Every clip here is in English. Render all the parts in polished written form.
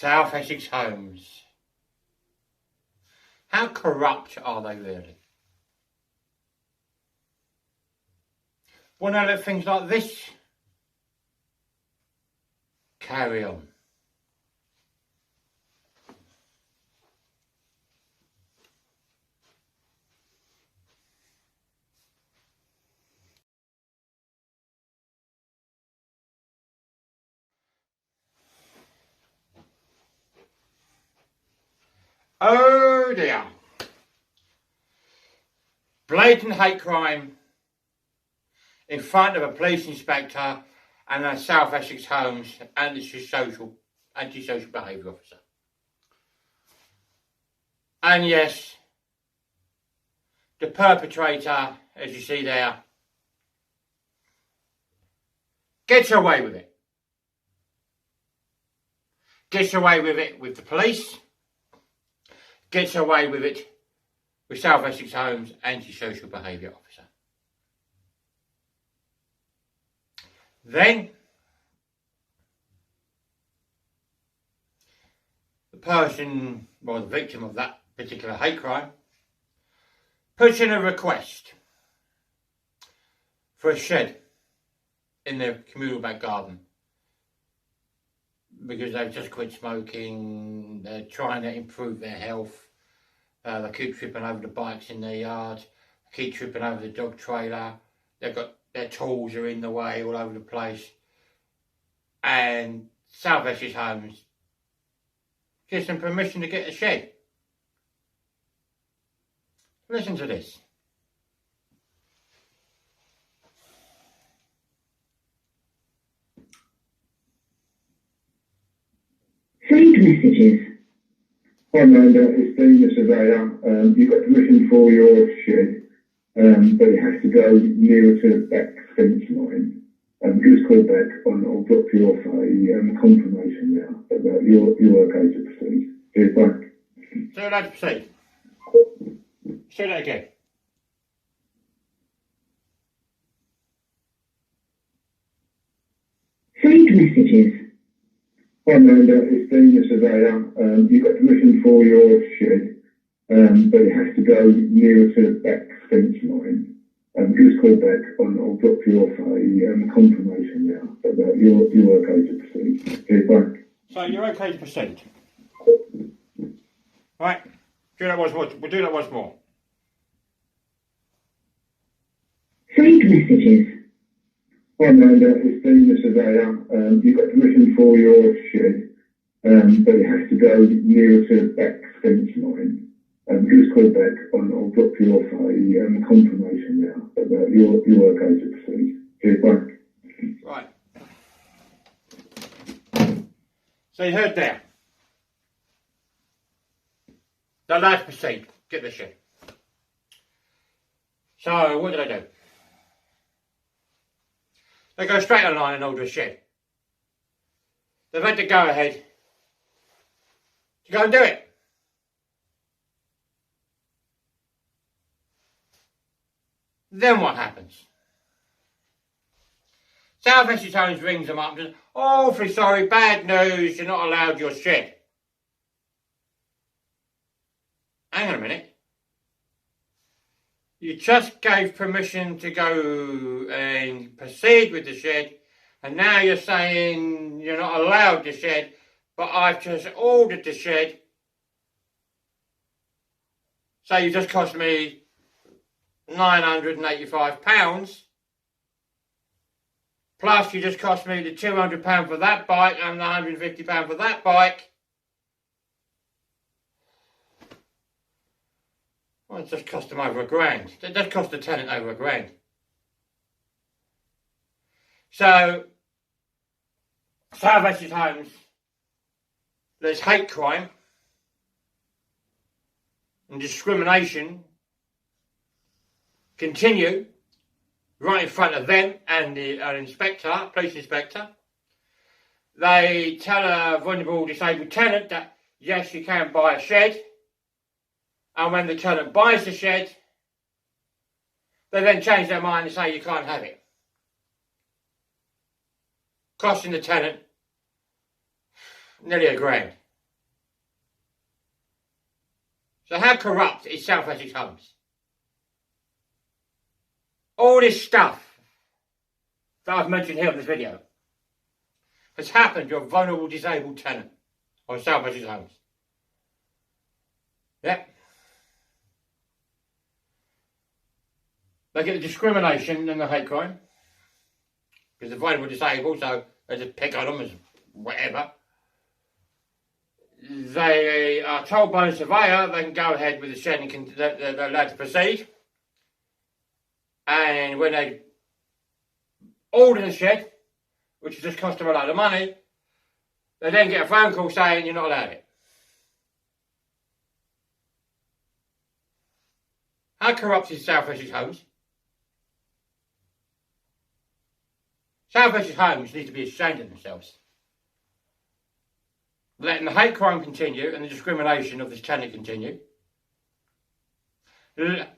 South Essex homes. How corrupt are they really? Want to let things like this carry on? Oh dear. Blatant hate crime in front of a police inspector and a South Essex Homes antisocial behaviour officer. And yes, the perpetrator, as you see there, gets away with it. Gets away with it with the police. Gets away with it with South Essex Homes antisocial behaviour officer. Then the person, well, the victim of that particular hate crime, puts in a request for a shed in their communal back garden because they've just quit smoking, they're trying to improve their health, they keep tripping over the bikes in their yard, they keep tripping over the dog trailer, they've got their tools are in the way all over the place, and South Essex Homes gives them permission to get a shed. Listen to this. Saved messages. Hi Amanda, it's Dean the surveyor. You've got permission for your shed, but it has to go nearer to the back fence line. Give us a call back and I'll drop you off a confirmation now that you're okay to proceed. Cheers, bye. So let's proceed. Say that again. Saved messages. Hi Amanda, it's Dean the surveyor. You've got permission for your shed, but it has to go nearer to the back fence line. Give us a call back and I'll drop you off a confirmation now that you're okay to proceed. Cheers, bye. So you're okay to proceed. Right, do that once more. We'll do that once more. Saved messages. Hi Amanda, it's Dean the surveyor. You've got permission for your shed, but it has to go nearer to the back fence line. Give us a call back and I'll drop you off a confirmation now that you're okay to proceed. Cheers, bye. Right. So you heard there. Now let's proceed. Get the shed. So what did I do? They go straight on line and order a shed. They've had to go ahead to go and do it. Then what happens? South Essex Homes rings them up and says, awfully sorry, bad news, you're not allowed your shed. Hang on a minute. You just gave permission to go and proceed with the shed, and now you're saying you're not allowed the shed, but I've just ordered the shed. So you just cost me £985, plus you just cost me the £200 for that bike and the £150 for that bike. Well, it just cost them over £1,000. It does cost the tenant over £1,000. So, South Essex Homes, there's hate crime and discrimination continue right in front of them and an inspector, police inspector. They tell a vulnerable disabled tenant that yes, you can buy a shed, and when the tenant buys the shed, they then change their mind and say you can't have it, costing the tenant nearly £1,000. So how corrupt is South Essex Homes? All this stuff that I've mentioned here in this video has happened to a vulnerable disabled tenant on South Essex Homes. Yep. They get the discrimination and the hate crime because they're vulnerable disabled, so they just pick on them as whatever. They are told by the surveyor they can go ahead with the shed and they're allowed to proceed. And when they order the shed, which has just cost them a lot of money, they then get a phone call saying you're not allowed it. How corrupt is South Essex Homes? South Essex Homes need to be ashamed of themselves. Letting the hate crime continue and the discrimination of this tenant continue.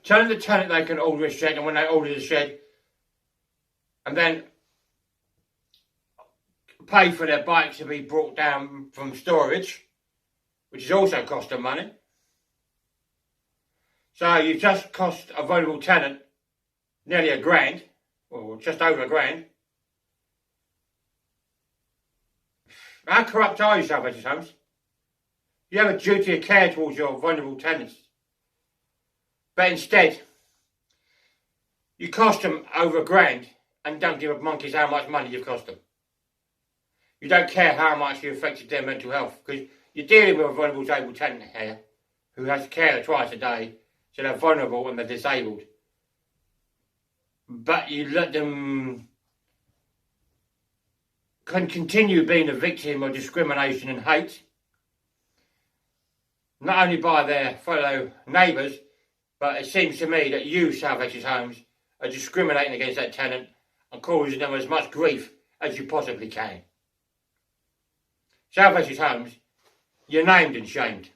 Telling the tenant they can order a shed, and when they order the shed, and then pay for their bikes to be brought down from storage, which is also cost them money. So you've just cost a vulnerable tenant nearly £1,000, or just over £1,000. How corrupt are you, South Essex Homes? You have a duty of care towards your vulnerable tenants. But instead, you cost them over £1,000 and don't give a monkey's how much money you've cost them. You don't care how much you affected their mental health, because you're dealing with a vulnerable disabled tenant here who has to care twice a day, so they're vulnerable and they're disabled. But you let them can continue being a victim of discrimination and hate, not only by their fellow neighbours, but it seems to me that you, South Essex Homes, are discriminating against that tenant and causing them as much grief as you possibly can. South Essex Homes, you're named and shamed.